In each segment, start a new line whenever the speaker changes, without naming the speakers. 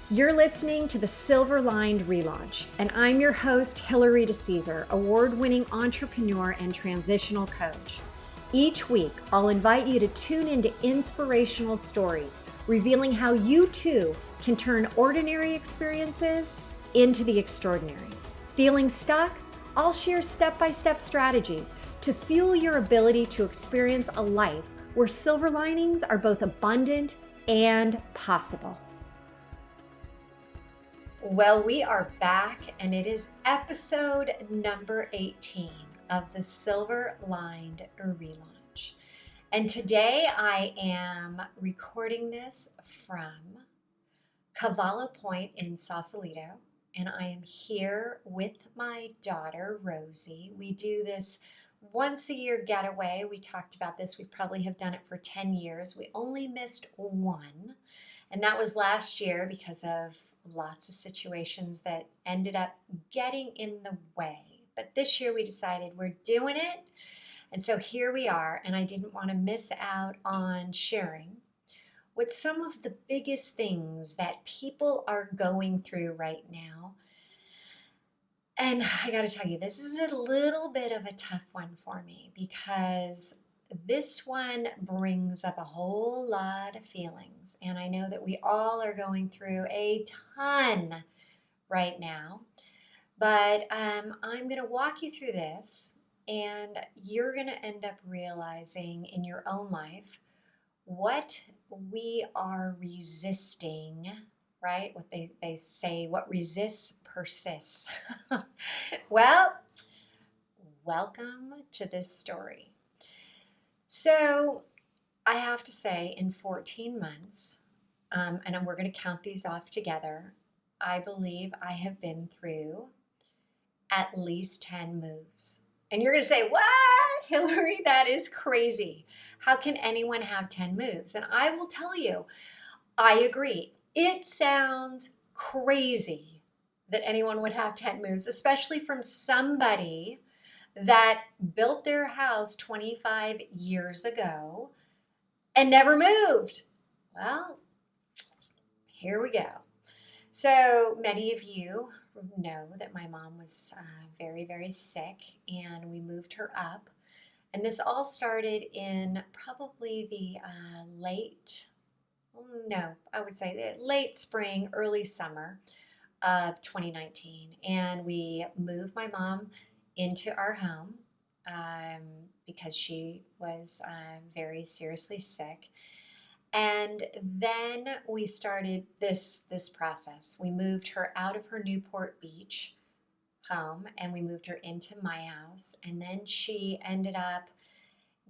You're listening to the Silver Lined ReLaunch, and I'm your host, Hilary, award-winning entrepreneur and transitional coach. Each week, I'll invite you to tune into inspirational stories, revealing how you too can turn ordinary experiences into the extraordinary. Feeling stuck? I'll share step-by-step strategies to fuel your ability to experience a life where silver linings are both abundant and possible. Well, we are back, and it is episode number 18 of the Silver Lined ReLaunch. And today I am recording this from Cavallo Point in Sausalito, and I am here with my daughter, Rosie. We do this once a year getaway. We talked about this. We probably have done it for 10 years. We only missed one, and that was last year because of lots of situations that ended up getting in the way. But this year we decided we're doing it. And so here we are. And I didn't want to miss out on sharing what some of the biggest things that people are going through right now. And I got to tell you, this is a little bit of a tough one for me because this one brings up a whole lot of feelings, and I know that we all are going through a ton right now, but I'm going to walk you through this, and you're going to end up realizing in your own life what we are resisting, right? What they say, what resists persists. Well, welcome to this story. So I have to say, in 14 months, and we're going to count these off together, I believe I have been through at least 10 moves. And you're going to say, what, Hilary? That is crazy. How can anyone have 10 moves? And I will tell you, I agree. It sounds crazy that anyone would have 10 moves, especially from somebody that built their house 25 years ago and never moved. Well, here we go. So many of you know that my mom was very, very sick, and we moved her up. And this all started in probably the late spring, early summer of 2019. And we moved my mom into our home because she was very seriously sick. And then we started this process. We moved her out of her Newport Beach home, and we moved her into my house. And then she ended up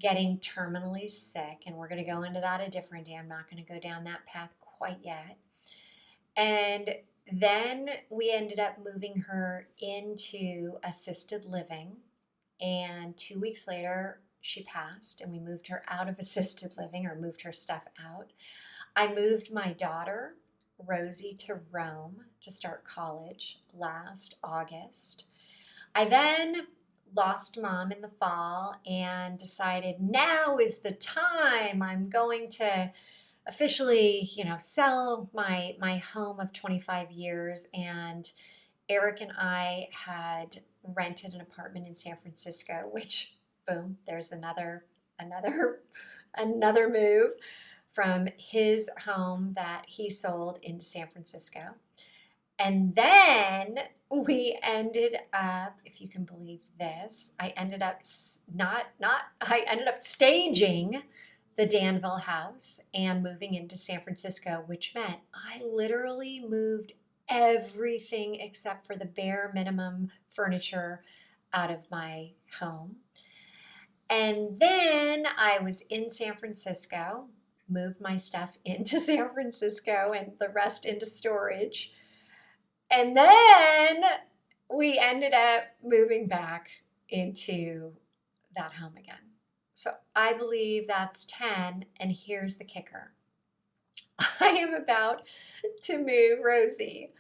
getting terminally sick, and we're going to go into that a different day. I'm not going to go down that path quite yet. And then we ended up moving her into assisted living, and 2 weeks later she passed, and we moved her out of assisted living, or moved her stuff out. I moved my daughter, Rosie, to Rome to start college last August. I then lost mom in the fall and decided now is the time. I'm going to officially, sell my home of 25 years. And Eric and I had rented an apartment in San Francisco, which, boom, there's another move from his home that he sold in San Francisco. And then we ended up, if you can believe this, I ended up staging the Danville house and moving into San Francisco, which meant I literally moved everything except for the bare minimum furniture out of my home. And then I was in San Francisco, moved my stuff into San Francisco and the rest into storage. And then we ended up moving back into that home again. So I believe that's 10, and here's the kicker. I am about to move Rosie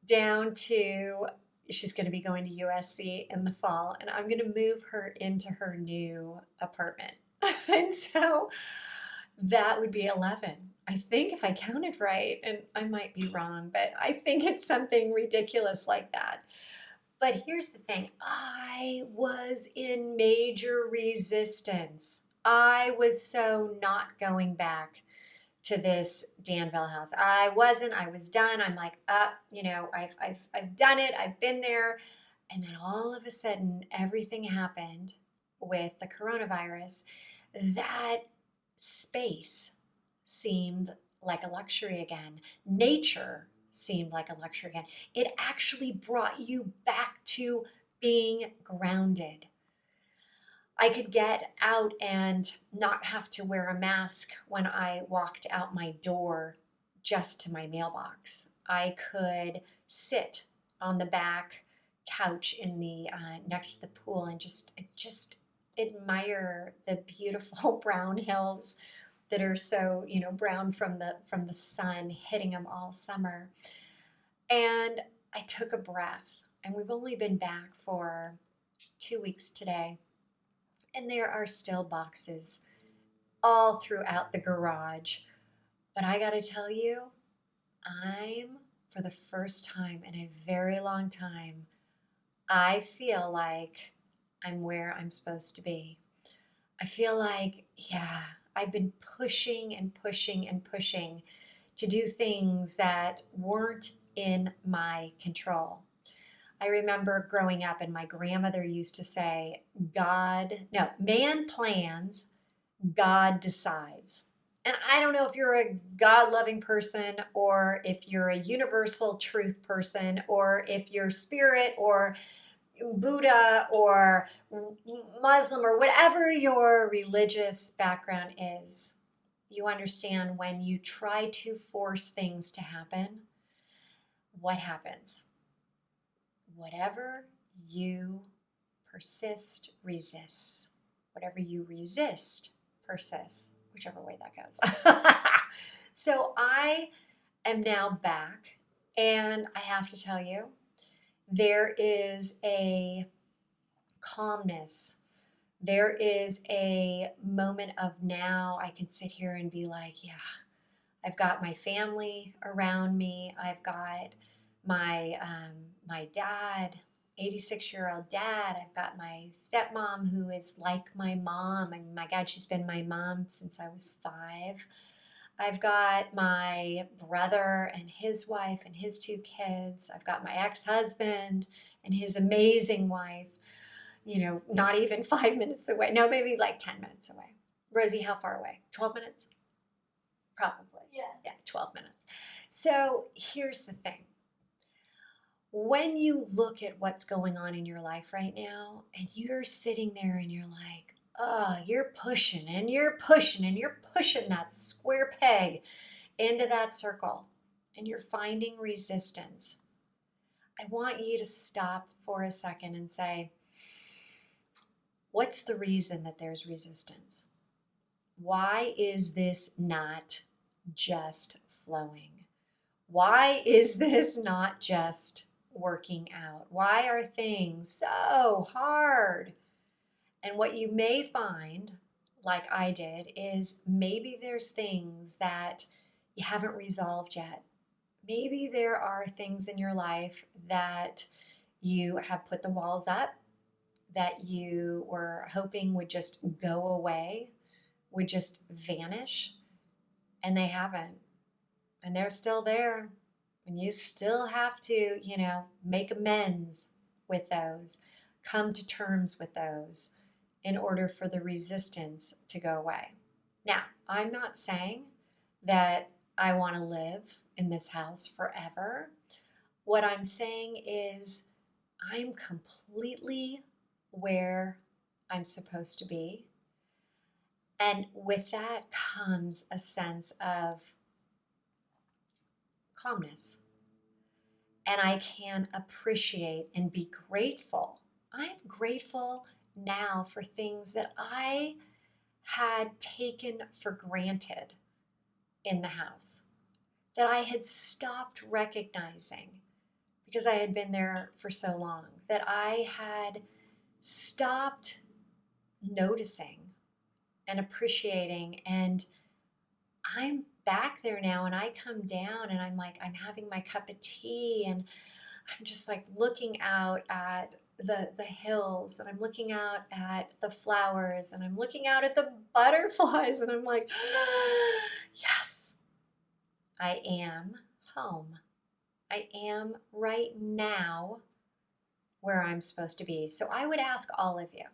down to, she's going to be going to USC in the fall, and I'm going to move her into her new apartment. And so That would be 11. I think if I counted right, and I might be wrong, but I think it's something ridiculous like that. But here's the thing, I was in major resistance. I was so not going back to this Danville house. I wasn't, I was done. I'm like, I've done it. I've been there. And then all of a sudden, everything happened with the coronavirus. That space seemed like a luxury again. Nature seemed like a luxury again. It actually brought you back to being grounded. I could get out and not have to wear a mask when I walked out my door just to my mailbox. I could sit on the back couch in the next to the pool and just admire the beautiful brown hills that are so brown from the sun hitting them all summer. And I took a breath, and we've only been back for 2 weeks today. And there are still boxes all throughout the garage. But I got to tell you, for the first time in a very long time, I feel like I'm where I'm supposed to be. I feel like, yeah, I've been pushing and pushing and pushing to do things that weren't in my control. I remember growing up, and my grandmother used to say, man plans, God decides. And I don't know if you're a God loving person, or if you're a universal truth person, or if you're spirit or Buddha or Muslim or whatever your religious background is. You understand when you try to force things to happen, what happens? Whatever you persist resists. Whatever you resist persists, whichever way that goes. So I am now back, and I have to tell you, there is a calmness. There is a moment of now I can sit here and be like, yeah, I've got my family around me. I've got my dad, 86-year-old dad. I've got my stepmom who is like my mom. I mean, my God, she's been my mom since I was 5. I've got my brother and his wife and his 2 kids. I've got my ex-husband and his amazing wife, not even 5 minutes away. No, maybe like 10 minutes away. Rosie, how far away? 12 minutes? Probably. Yeah, 12 minutes. So here's the thing. When you look at what's going on in your life right now, and you're sitting there and you're like, oh, you're pushing and you're pushing and you're pushing that square peg into that circle, and you're finding resistance, I want you to stop for a second and say, what's the reason that there's resistance? Why is this not just flowing? Why is this not just working out? Why are things so hard? And what you may find, like I did, is maybe there's things that you haven't resolved yet. Maybe there are things in your life that you have put the walls up, that you were hoping would just go away, would just vanish, and they haven't. And they're still there. And you still have to, make amends with those, come to terms with those in order for the resistance to go away. Now, I'm not saying that I want to live in this house forever. What I'm saying is I'm completely where I'm supposed to be. And with that comes a sense of calmness. And I can appreciate and be grateful. I'm grateful now for things that I had taken for granted in the house, that I had stopped recognizing because I had been there for so long, that I had stopped noticing and appreciating and I'm back there now, and I come down and I'm like, I'm having my cup of tea, and I'm just like looking out at the hills, and I'm looking out at the flowers, and I'm looking out at the butterflies, and I'm like, yes, I am home. I am right now where I'm supposed to be. So I would ask all of you,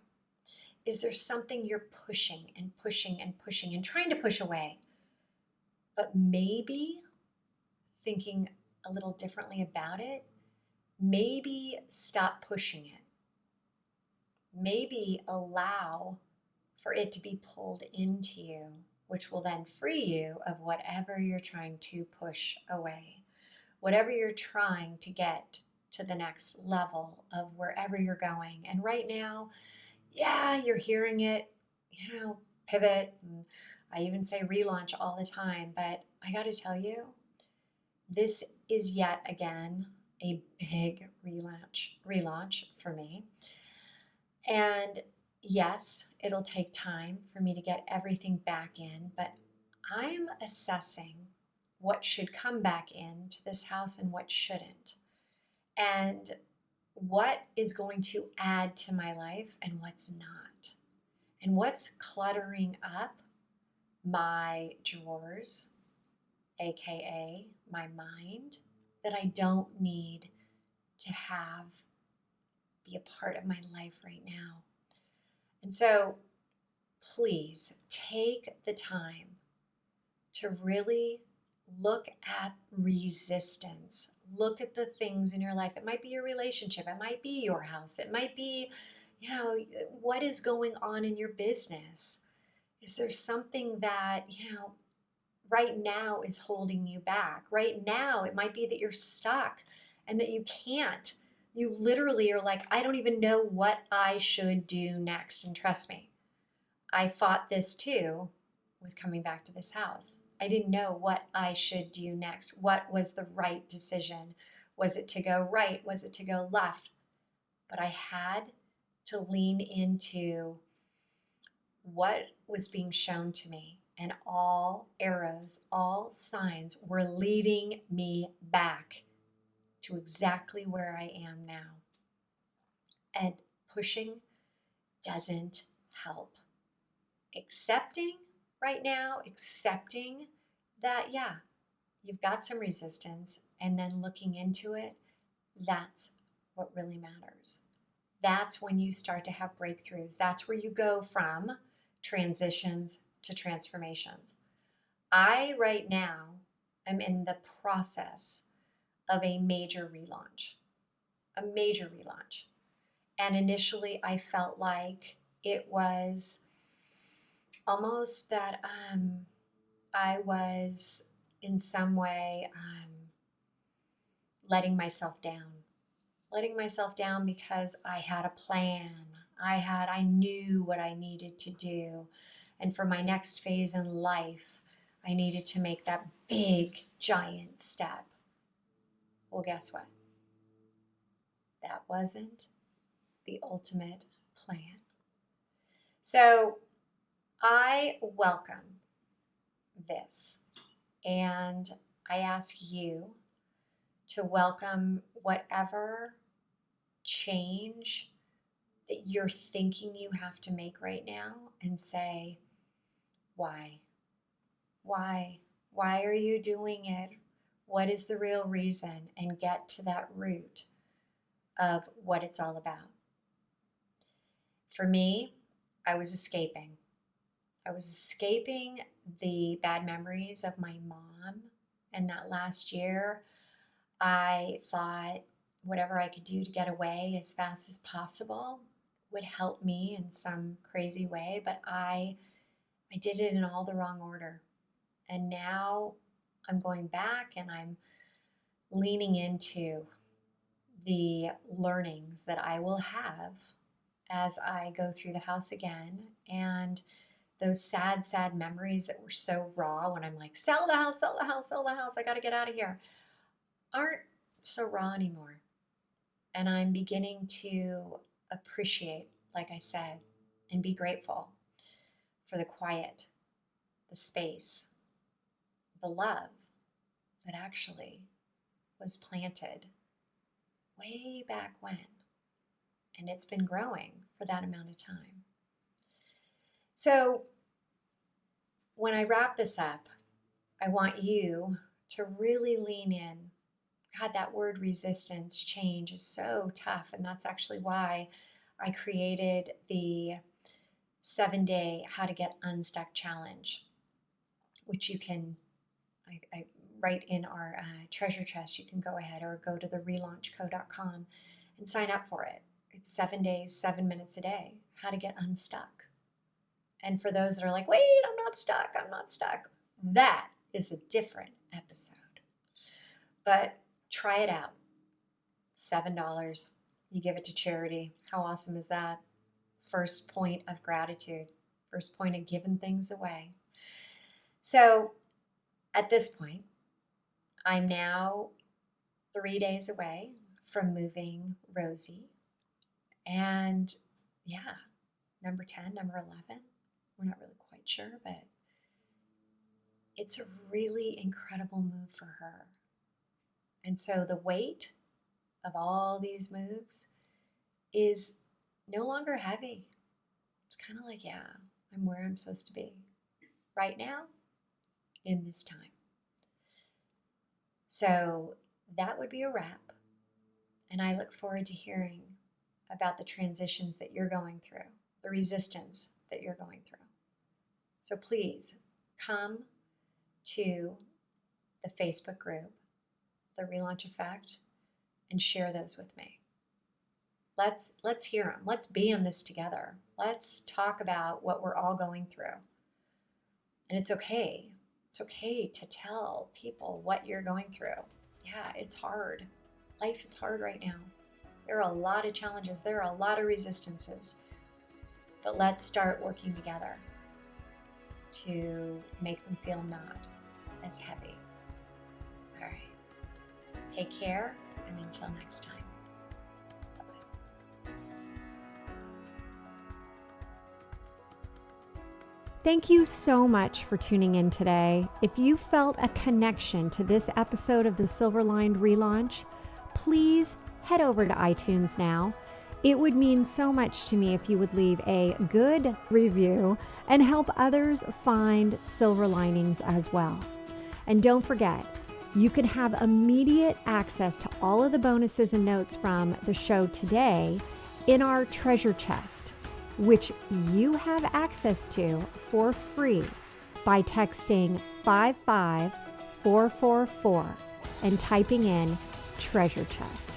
is there something you're pushing and pushing and pushing and trying to push away, but maybe thinking a little differently about it? Maybe stop pushing it. Maybe allow for it to be pulled into you, which will then free you of whatever you're trying to push away, whatever you're trying to get to the next level of wherever you're going. And right now, yeah, you're hearing it, pivot. And I even say relaunch all the time, but I got to tell you, this is yet again a big relaunch for me. And yes, it'll take time for me to get everything back in, but I'm assessing what should come back into this house and what shouldn't, and what is going to add to my life and what's not, and what's cluttering up my drawers, aka my mind, that I don't need to have be a part of my life right now. And so please take the time to really look at resistance. Look at the things in your life. It might be your relationship, it might be your house, it might be, what is going on in your business. Is there something that, right now is holding you back? Right now, it might be that you're stuck and that you can't. You literally are like, I don't even know what I should do next. And trust me, I fought this too with coming back to this house. I didn't know what I should do next. What was the right decision? Was it to go right? Was it to go left? But I had to lean into what was being shown to me. And all arrows, all signs were leading me back to exactly where I am now. And pushing doesn't help. Accepting right now, accepting that, yeah, you've got some resistance, and then looking into it, that's what really matters. That's when you start to have breakthroughs. That's where you go from transitions to transformations. I, right now, am in the process of a major relaunch. And initially, I felt like it was almost that I was in some way letting myself down because I had a plan. I knew what I needed to do. And for my next phase in life, I needed to make that big, giant step. Well, guess what? That wasn't the ultimate plan. So I welcome this, and I ask you to welcome whatever change that you're thinking you have to make right now, and say, why? Why? Why are you doing it? What is the real reason? And get to that root of what it's all about. For me, I was escaping. I was escaping the bad memories of my mom. And that last year, I thought whatever I could do to get away as fast as possible would help me in some crazy way. But I did it in all the wrong order. And now I'm going back and I'm leaning into the learnings that I will have as I go through the house again. And those sad, sad memories that were so raw when I'm like, sell the house, sell the house, sell the house, I got to get out of here, aren't so raw anymore. And I'm beginning to appreciate, like I said, and be grateful for the quiet, the space, the love that actually was planted way back when. And it's been growing for that amount of time. So when I wrap this up, I want you to really lean in. God, that word resistance, change is so tough. And that's actually why I created the 7-day How to Get Unstuck challenge, which you can, I write in our treasure chest. You can go ahead or go to the relaunchco.com and sign up for it. It's 7 days, 7 minutes a day, how to get unstuck. And for those that are like, wait, I'm not stuck. That is a different episode. But try it out. $7. You give it to charity. How awesome is that? First point of gratitude. First point of giving things away. So at this point, I'm now 3 days away from moving Rosie. And yeah, number 10, number 11, we're not really quite sure, but it's a really incredible move for her. And so the weight of all these moves is no longer heavy. It's kind of like, yeah, I'm where I'm supposed to be right now in this time. So that would be a wrap. And I look forward to hearing about the transitions that you're going through, the resistance that you're going through. So please come to the Facebook group, The Relaunch Effect, and share those with me. Let's hear them. Let's be in this together. Let's talk about what we're all going through. And it's okay. It's okay to tell people what you're going through. Yeah, it's hard. Life is hard right now. There are a lot of challenges. There are a lot of resistances. But let's start working together to make them feel not as heavy. All right. Take care, and until next time.
Thank you so much for tuning in today. If you felt a connection to this episode of the Silver Lined ReLaunch, please head over to iTunes now. It would mean so much to me if you would leave a good review and help others find silver linings as well. And don't forget, you can have immediate access to all of the bonuses and notes from the show today in our treasure chest, which you have access to for free by texting 55444 and typing in treasure chest.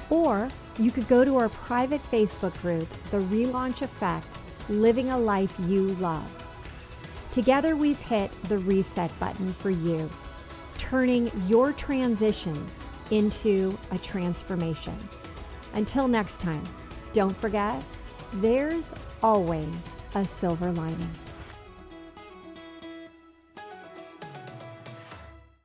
Or you could go to our private Facebook group, The Relaunch Effect, Living a Life You Love. Together we've hit the reset button for you, turning your transitions into a transformation. Until next time, don't forget, there's always a silver lining.